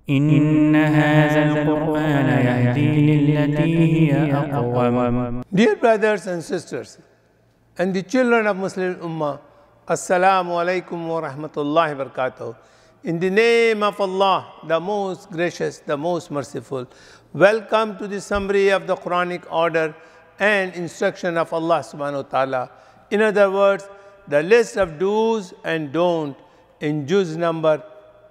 إن هذا القرآن يهدي للتي هي أقوم. Dear brothers and sisters, and the children of Muslim Ummah, Assalamu alaikum wa rahmatullahi wa barakatuh. In the name of Allah, the most gracious, the most merciful, welcome to the summary of the Quranic order and instruction of Allah subhanahu wa ta'ala. In other words, the list of do's and don't in juz number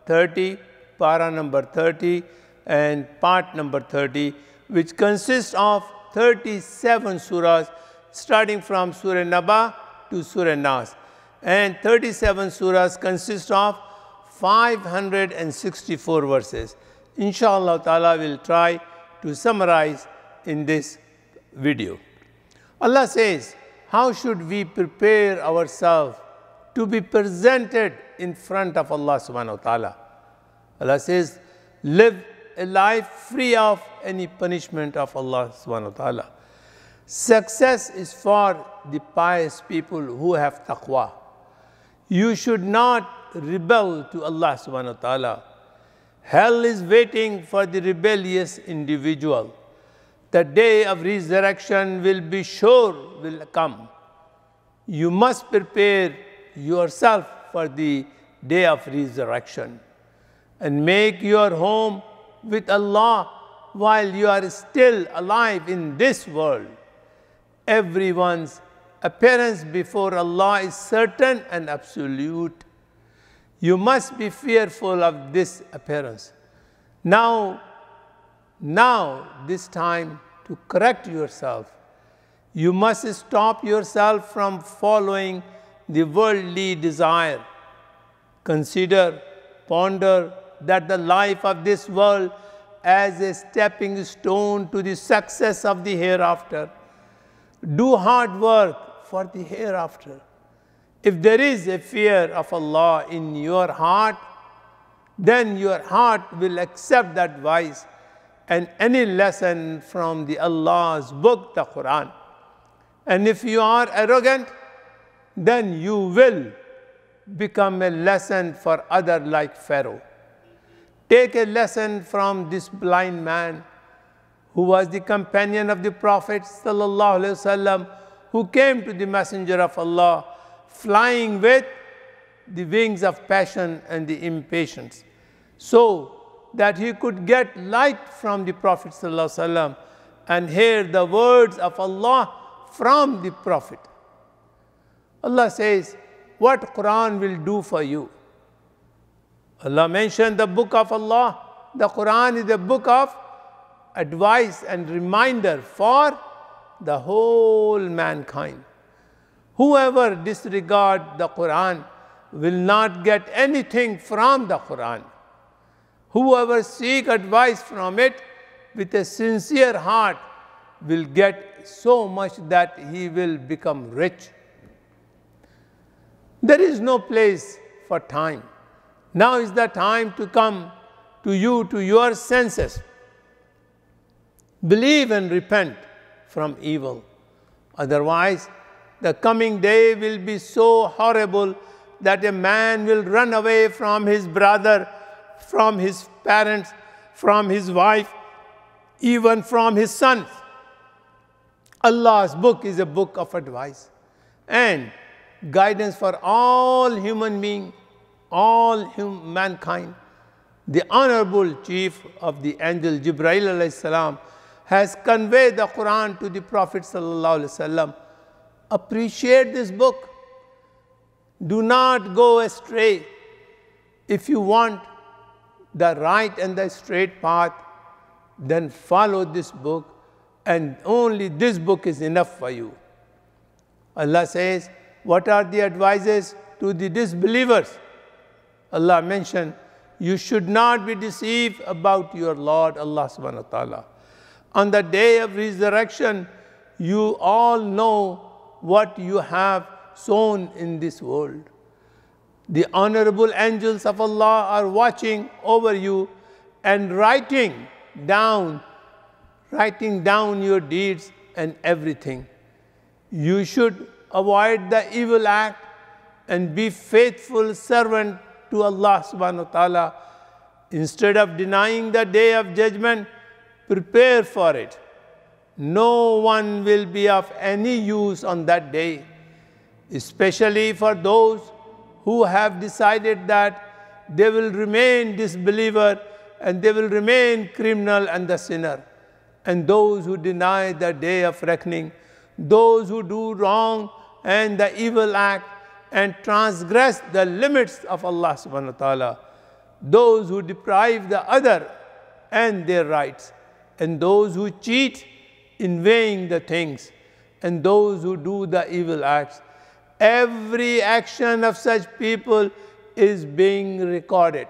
30, para number 30 and part number 30, which consists of 37 surahs starting from Surah Naba to Surah Nas. And 37 surahs consist of 564 verses. Inshallah ta'ala will try to summarize in this video. Allah says, how should we prepare ourselves to be presented in front of Allah subhanahu wa ta'ala? Allah says, live a life free of any punishment of Allah subhanahu wa ta'ala. Success is for the pious people who have taqwa. You should not rebel to Allah subhanahu wa ta'ala. Hell is waiting for the rebellious individual. The day of resurrection will be sure will come. You must prepare yourself for the day of resurrection and make your home with Allah while you are still alive in this world. Everyone's appearance before Allah is certain and absolute. You must be fearful of this appearance. Now this time to correct yourself. You must stop yourself from following the worldly desire. Consider, ponder that the life of this world as a stepping stone to the success of the hereafter. Do hard work for the hereafter. If there is a fear of Allah in your heart, then your heart will accept that advice and any lesson from the Allah's book, the Quran. And if you are arrogant, then you will become a lesson for others like Pharaoh. Take a lesson from this blind man who was the companion of the Prophet sallallahu alaihi wasallam, who came to the Messenger of Allah flying with the wings of passion and the impatience, so that he could get light from the Prophet sallallahu alaihi wasallam and hear the words of Allah from the Prophet. Allah says, what Quran will do for you? Allah mentioned the book of Allah. The Quran is a book of advice and reminder for the whole mankind. Whoever disregards the Quran will not get anything from the Quran. Whoever seeks advice from it with a sincere heart will get so much that he will become rich. There is no place for time. Now is the time to come to you, to your senses. Believe and repent from evil. Otherwise, the coming day will be so horrible that a man will run away from his brother, from his parents, from his wife, even from his sons. Allah's book is a book of advice and guidance for all human beings, all mankind. The honorable chief of the angel Jibreel alayhi salam has conveyed the Quran to the Prophet sallallahu alaihi wasallam. Appreciate this book. Do not go astray. If you want the right and the straight path, then follow this book, and only this book is enough for you. Allah says, what are the advices to the disbelievers? Allah mentioned, you should not be deceived about your Lord Allah subhanahu wa ta'ala. On the day of resurrection, you all know what you have sown in this world. The honorable angels of Allah are watching over you and writing down your deeds and everything. You should avoid the evil act and be faithful servant to Allah subhanahu wa ta'ala Instead of denying the day of judgment, prepare for it. No one will be of any use on that day, especially for those who have decided that they will remain disbeliever and they will remain criminal and the sinner. And those who deny the day of reckoning, those who do wrong and the evil act and transgress the limits of Allah subhanahu wa ta'ala, those who deprive the other and their rights, and those who cheat in weighing the things, and those who do the evil acts. Every action of such people is being recorded,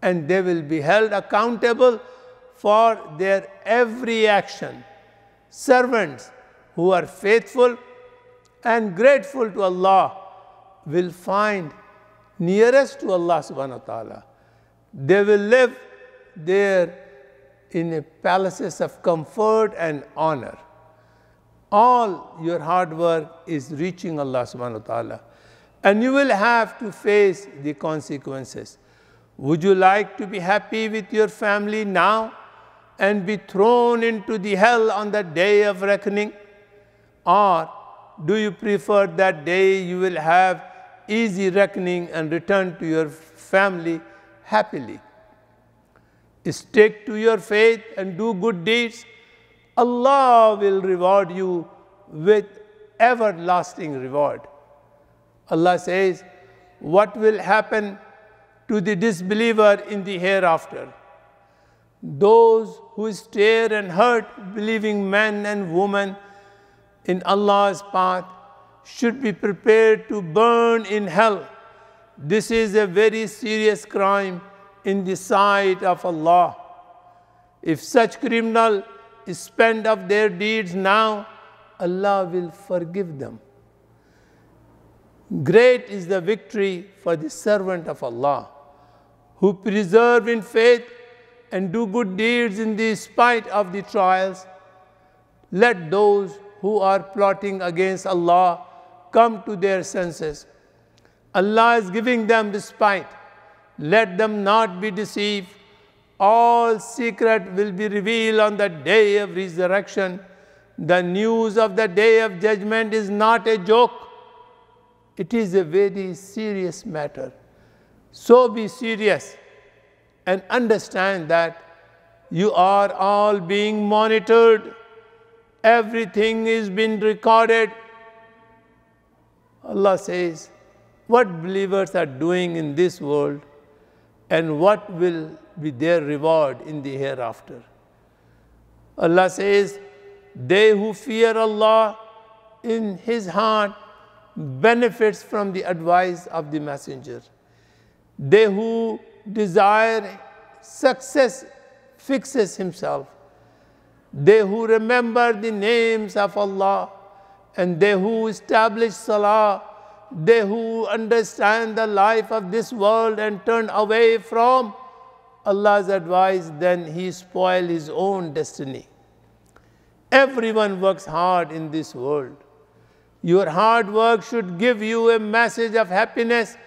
and they will be held accountable for their every action. Servants who are faithful and grateful to Allah will find nearest to Allah subhanahu wa ta'ala. They will live there in a palaces of comfort and honor. All your hard work is reaching Allah subhanahu wa ta'ala, and you will have to face the consequences. Would you like to be happy with your family now and be thrown into the hell on the day of reckoning? Or do you prefer that day you will have easy reckoning and return to your family happily? Stick to your faith and do good deeds. Allah will reward you with everlasting reward. Allah says, what will happen to the disbeliever in the hereafter? Those who stare and hurt believing men and women in Allah's path should be prepared to burn in hell. This is a very serious crime in the sight of Allah. If such criminal spend of their deeds now, Allah will forgive them. Great is the victory for the servant of Allah who persevere in faith and do good deeds in the spite of the trials. Let those who are plotting against Allah come to their senses. Allah is giving them respite. Let them not be deceived. All secret will be revealed on the day of resurrection. The news of the day of judgment is not a joke. It is a very serious matter. So be serious and understand that you are all being monitored. Everything is being recorded. Allah says, what believers are doing in this world and what will be their reward in the hereafter. Allah says, they who fear Allah in his heart benefits from the advice of the messenger. They who desire success fixes himself. They who remember the names of Allah and they who establish salah, they who understand the life of this world and turn away from Allah's advice, then he spoils his own destiny. Everyone works hard in this world. Your hard work should give you a message of happiness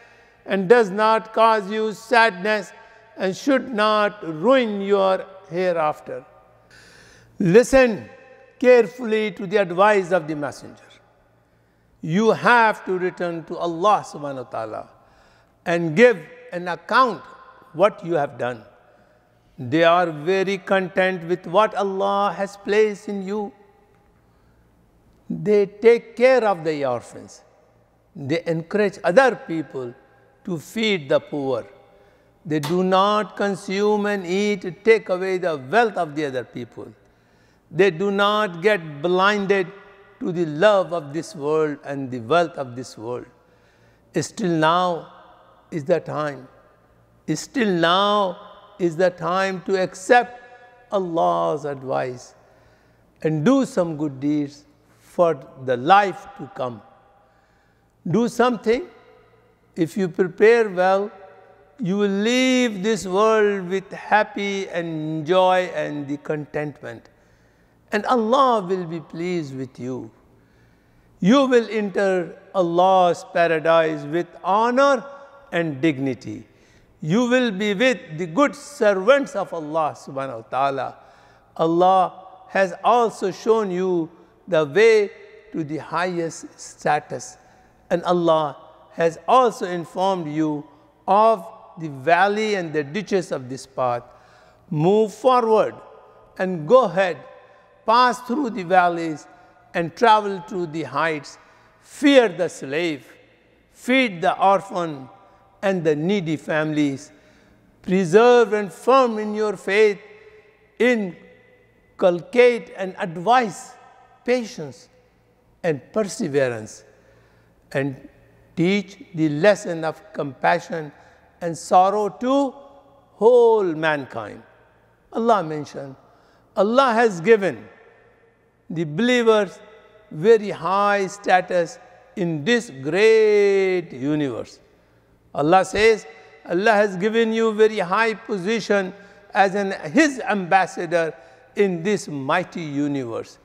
and does not cause you sadness and should not ruin your hereafter. Listen carefully to the advice of the messenger. You have to return to Allah subhanahu wa ta'ala and give an account what you have done. They are very content with what Allah has placed in you. They take care of the orphans. They encourage other people to feed the poor. They do not consume and eat, take away the wealth of the other people. They do not get blinded to the love of this world and the wealth of this world. Still now is the time. Still now is the time to accept Allah's advice and do some good deeds for the life to come. Do something. If you prepare well, you will leave this world with happy and joy and the contentment. And Allah will be pleased with you. You will enter Allah's paradise with honor and dignity. You will be with the good servants of Allah subhanahu wa ta'ala. Allah has also shown you the way to the highest status. And Allah has also informed you of the valley and the ditches of this path. Move forward and go ahead. Pass through the valleys and travel to the heights. Fear the slave. Feed the orphan and the needy families. Preserve and firm in your faith. Inculcate and advise patience and perseverance. And teach the lesson of compassion and sorrow to whole mankind. Allah mentioned, Allah has given the believers very high status in this great universe. Allah says, Allah has given you very high position as His ambassador in this mighty universe.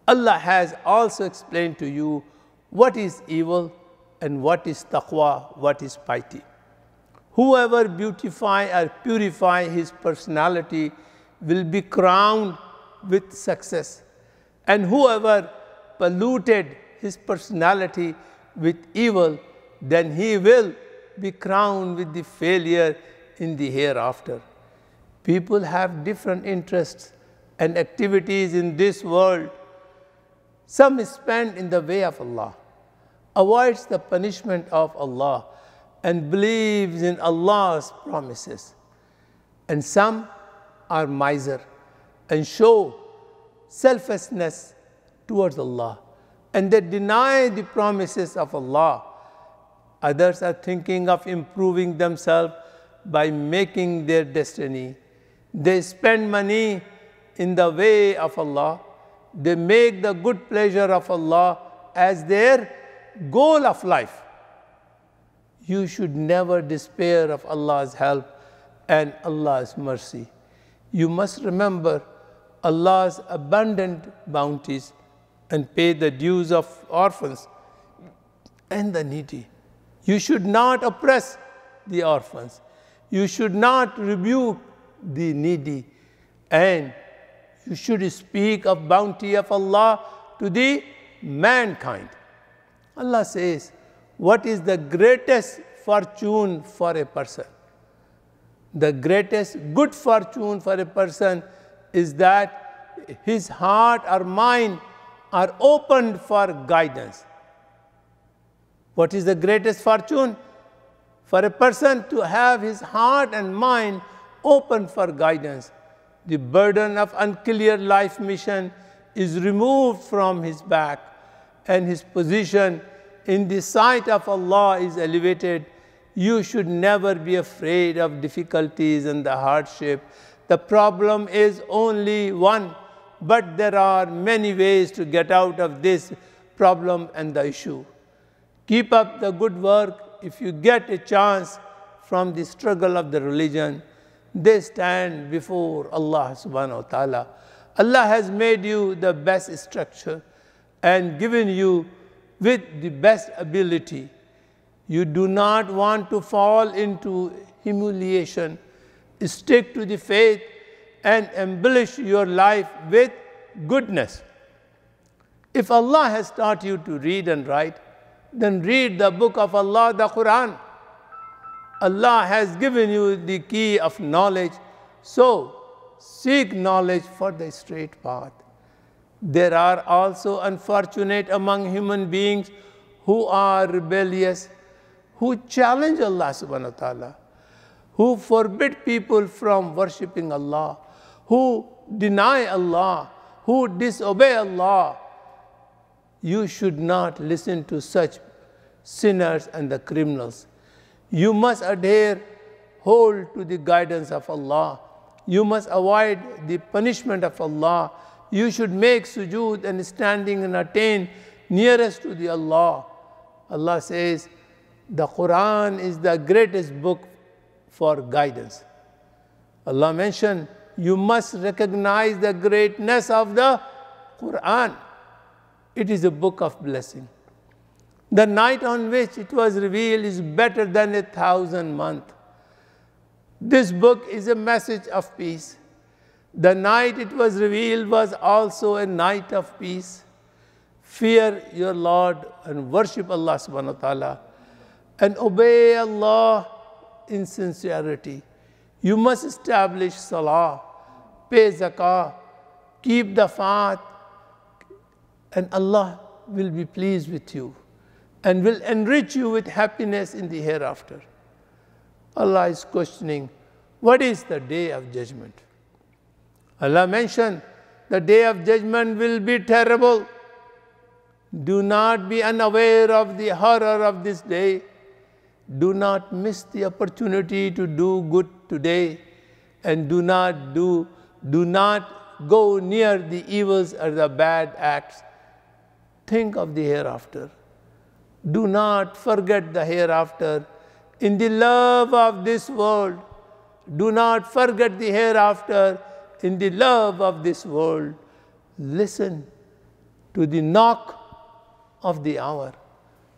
Allah has also explained to you what is evil and what is taqwa, what is piety. Whoever beautify or purify his personality will be crowned with success. And whoever polluted his personality with evil, then he will be crowned with the failure in the hereafter. People have different interests and activities in this world. Some spend in the way of Allah, avoids the punishment of Allah, and believes in Allah's promises. And some are miser and show selflessness towards Allah, and they deny the promises of Allah. Others are thinking of improving themselves by making their destiny. They spend money in the way of Allah. They make the good pleasure of Allah as their goal of life. You should never despair of Allah's help and Allah's mercy. You must remember Allah's abundant bounties and pay the dues of orphans and the needy. You should not oppress the orphans. You should not rebuke the needy. And you should speak of bounty of Allah to the mankind. Allah says, what is the greatest fortune for a person? The greatest good fortune for a person is that his heart or mind are opened for guidance. What is the greatest fortune? For a person to have his heart and mind open for guidance. The burden of unclear life mission is removed from his back, and his position in the sight of Allah is elevated. You should never be afraid of difficulties and the hardship. The problem is only one, but there are many ways to get out of this problem and the issue. Keep up the good work. If you get a chance from the struggle of the religion, they stand before Allah subhanahu wa ta'ala. Allah has made you the best structure and given you with the best ability. You do not want to fall into humiliation. Stick to the faith and embellish your life with goodness. If Allah has taught you to read and write, then read the book of Allah, the Quran. Allah has given you the key of knowledge, so seek knowledge for the straight path. There are also unfortunate among human beings who are rebellious, who challenge Allah subhanahu wa ta'ala, who forbid people from worshipping Allah, who deny Allah, who disobey Allah. You should not listen to such sinners and the criminals. You must adhere, hold to the guidance of Allah. You must avoid the punishment of Allah. You should make sujood and standing and attain nearest to the Allah. Allah says, the Quran is the greatest book for guidance. Allah mentioned, you must recognize the greatness of the Quran. It is a book of blessing. The night on which it was revealed is better than 1,000 months. This book is a message of peace. The night it was revealed was also a night of peace. Fear your Lord and worship Allah subhanahu wa ta'ala and obey Allah in sincerity. You must establish salah, pay zakah, keep the fast, and Allah will be pleased with you and will enrich you with happiness in the hereafter. Allah is questioning, what is the day of judgment? Allah mentioned, the day of judgment will be terrible. Do not be unaware of the horror of this day. Do not miss the opportunity to do good today, and do not go near the evils or the bad acts. Think of the hereafter. Do not forget the hereafter in the love of this world. Do not forget the hereafter in the love of this world. Listen to the knock of the hour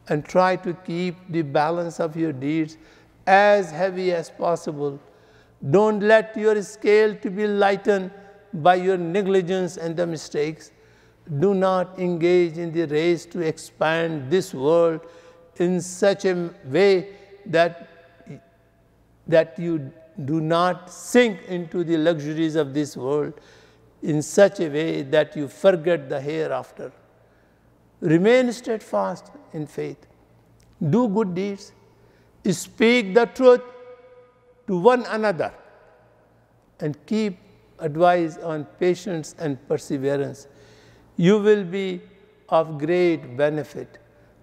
and try to keep the balance of your deeds as heavy as possible. Don't let your scale to be lightened by your negligence and the mistakes. Do not engage in the race to expand this world in such a way that you do not sink into the luxuries of this world in such a way that you forget the hereafter. Remain steadfast in faith. Do good deeds. Speak the truth to one another. And keep advice on patience and perseverance. You will be of great benefit.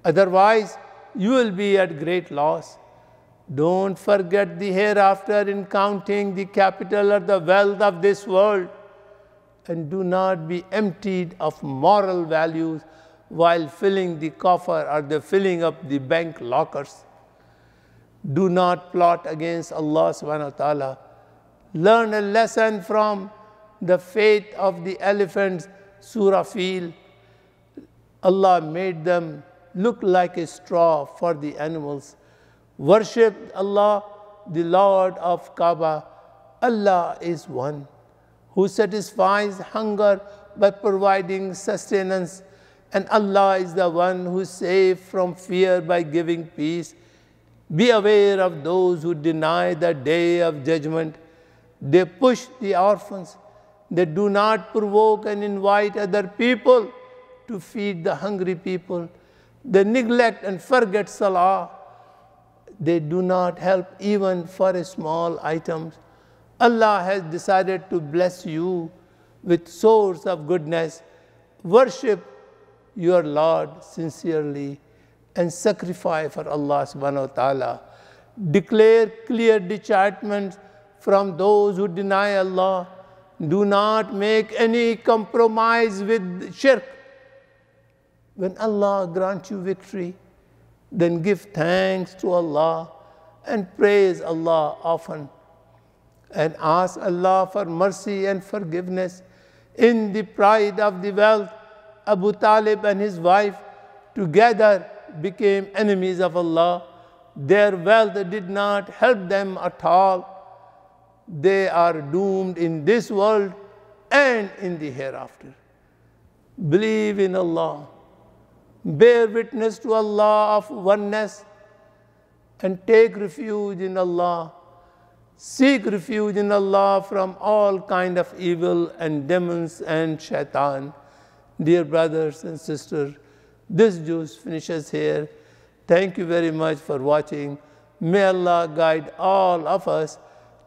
Otherwise, you will be at great loss. Don't forget the hereafter in counting the capital or the wealth of this world. And do not be emptied of moral values while filling the coffer or the filling up the bank lockers. Do not plot against Allah subhanahu wa ta'ala. Learn a lesson from the fate of the elephants, Surah Fil. Allah made them look like a straw for the animals. Worship Allah, the Lord of Kaaba. Allah is one, who satisfies hunger by providing sustenance, and Allah is the one who saves from fear by giving peace. Be aware of those who deny the day of judgment. They push the orphans. They do not provoke and invite other people to feed the hungry people. They neglect and forget salah. They do not help even for a small items. Allah has decided to bless you with source of goodness. Worship your Lord sincerely and sacrifice for Allah subhanahu wa ta'ala. Declare clear detachment from those who deny Allah. Do not make any compromise with shirk. When Allah grants you victory, then give thanks to Allah and praise Allah often. And ask Allah for mercy and forgiveness. In the pride of the wealth, Abu Talib and his wife together became enemies of Allah. Their wealth did not help them at all. They are doomed in this world and in the hereafter. Believe in Allah. Bear witness to Allah of oneness and take refuge in Allah. Seek refuge in Allah from all kind of evil and demons and shaitan. Dear brothers and sisters, this juice finishes here. Thank you very much for watching. May Allah guide all of us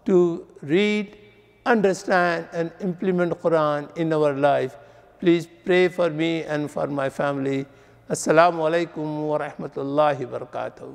to read, understand, and implement Quran in our life. Please pray for me and for my family. Assalamu alaikum wa rahmatullahi wa barakatuh.